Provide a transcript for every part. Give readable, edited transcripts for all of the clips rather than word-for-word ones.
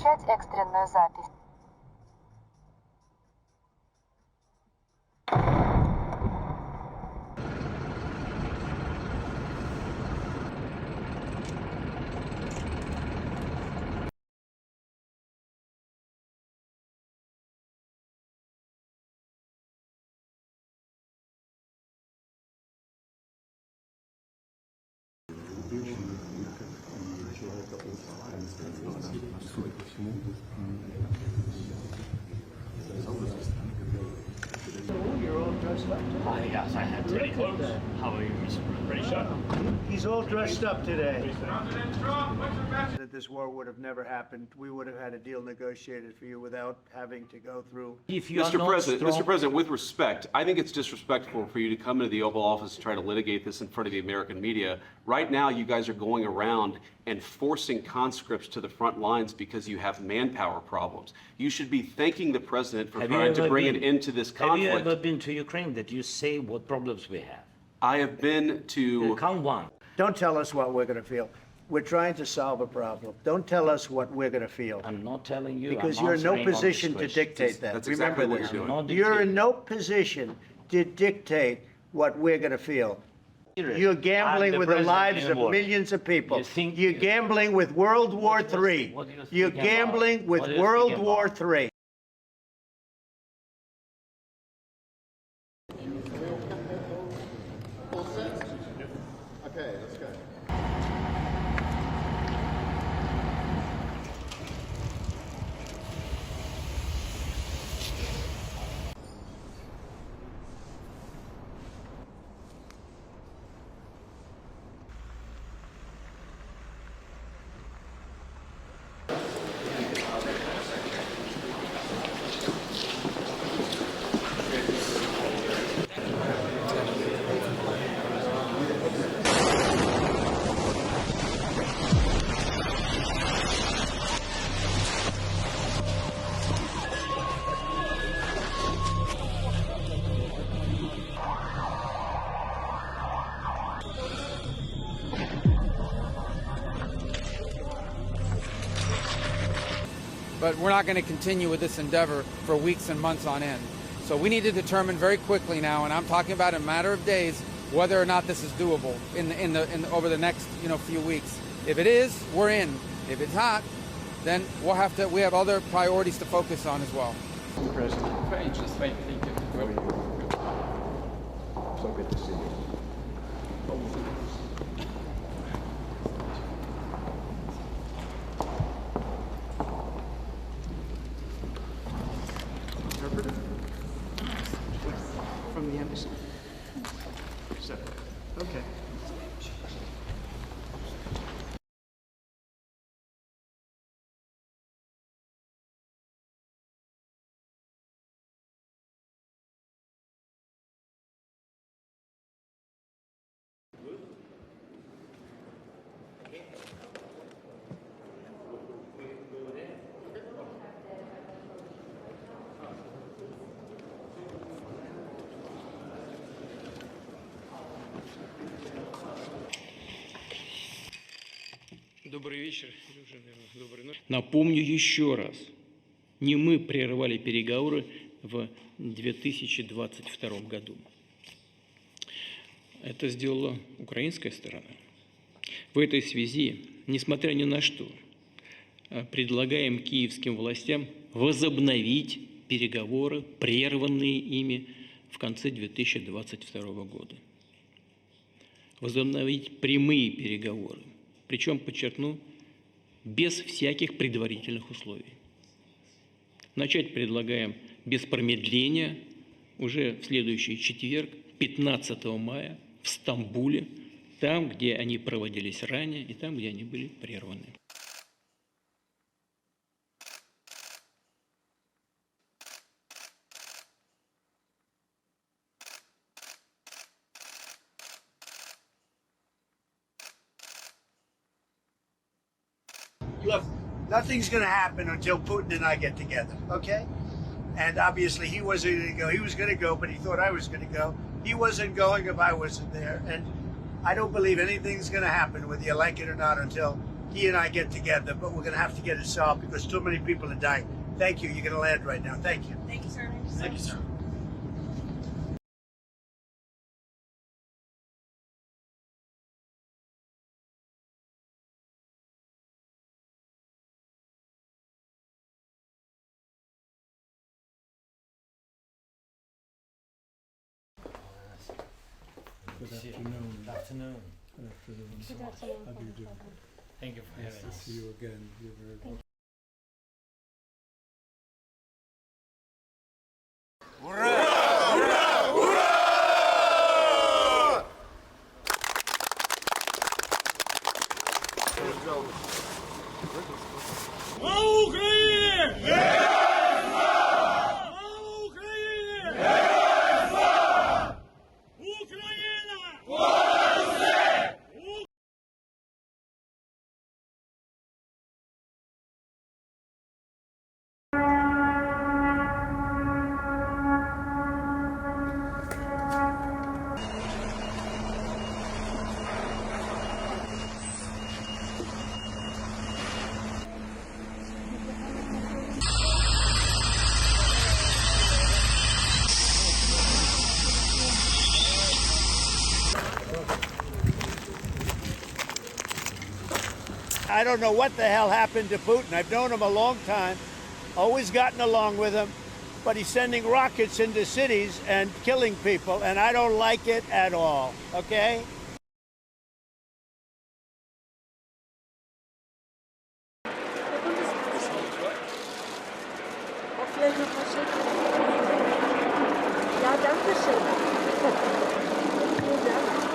Начать экстренную запись. You're all dressed up today. Yes, I had ready clothes. How are you, Mr. Ready shot? He's all dressed up today. That this war would have never happened. We would have had a deal negotiated for you without having to go through. If you Mr. President, with respect, I think it's disrespectful for you to come into the Oval Office and try to litigate this in front of the American media. Right now, you guys are going around and forcing conscripts to the front lines because you have manpower problems. You should be thanking the president for trying to bring an end to this conflict. Have you ever been to Ukraine that you say what problems we have? I have been to... Count one. Don't tell us what we're going to feel. We're trying to solve a problem. Don't tell us what we're going to feel. I'm not telling you. Because I'm you're in no answering all position these to questions. dictate that. That's Remember exactly what this. you're doing. You're in no position to dictate what we're going to feel. You're gambling with the lives of millions of people. You're gambling with World War III. You're gambling with World War III. Okay, let's go. But we're not going to continue with this endeavor for weeks and months on end. So we need to determine very quickly now, and I'm talking about in a matter of days, whether or not this is doable over the next few weeks. If it is, we're in. If it's not, then we have other priorities to focus on as well. President. Fine, just fine. Thank you. So good to see you. From the embassy. Okay. Добрый вечер. Доброй ночи. Напомню еще раз, не мы прерывали переговоры в 2022 году. Это сделала украинская сторона. В этой связи, несмотря ни на что, предлагаем киевским властям возобновить переговоры, прерванные ими в конце 2022 года. Возобновить прямые переговоры. Причем, подчеркну, без всяких предварительных условий. Начать предлагаем без промедления уже в следующий четверг, 15 мая, в Стамбуле, там, где они проводились ранее и там, где они были прерваны. Look, nothing's going to happen until Putin and I get together, okay? And obviously he wasn't going to go. He was going to go, but he thought I was going to go. He wasn't going if I wasn't there. And I don't believe anything's going to happen, whether you like it or not, until he and I get together, but we're going to have to get it solved because too many people are dying. Thank you. You're going to land right now. Thank you. Thank you, sir. Thank you, sir. Good afternoon. Good afternoon. Good afternoon. Good afternoon. How do you do? Thank you for Nice having to us. see you again. You're very welcome. I don't know what the hell happened to Putin. I've known him a long time, always gotten along with him, but he's sending rockets into cities and killing people, and I don't like it at all, okay? Ja, danke schön. Vielen Dank.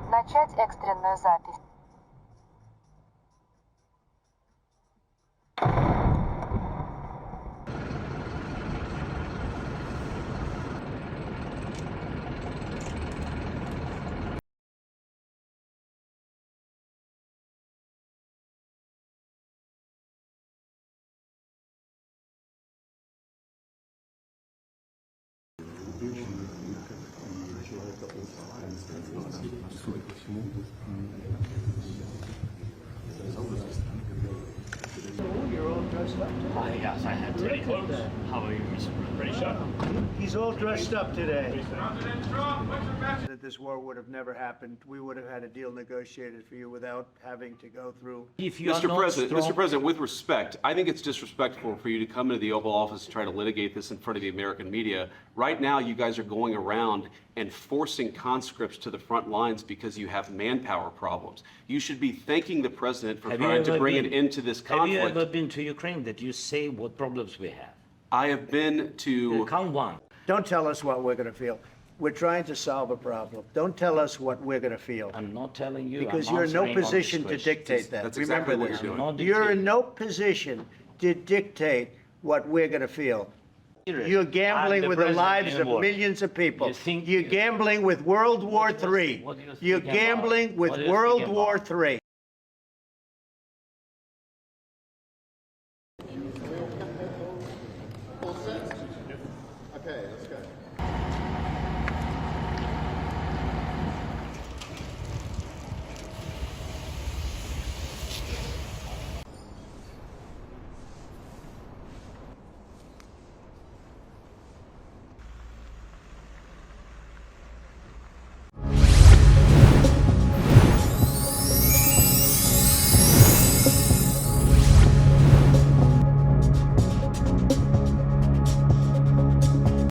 Начать экстренную запись. You're all dressed up. Yes, I had to. How are you, Mr. President? He's all dressed up today. That this war would have never happened. We would have had a deal negotiated for you without having to go through. If you are Mr. not President, strong, Mr. President, with respect, I think it's disrespectful for you to come into the Oval Office and try to litigate this in front of the American media. Right now, you guys are going around and forcing conscripts to the front lines because you have manpower problems. You should be thanking the president for trying to bring an end to this conflict. Have you ever been to Ukraine that you say what problems we have? I have been to... Count one. Don't tell us what we're going to feel. We're trying to solve a problem. Don't tell us what we're going to feel. I'm not telling you. Because I'm you're in no answering all these position to questions. dictate that. That's Remember exactly what this. you're doing. You're in no position to dictate what we're going to feel. You're gambling with the lives of millions of people. You're gambling with World War III. You're gambling with World War III. Okay, let's go.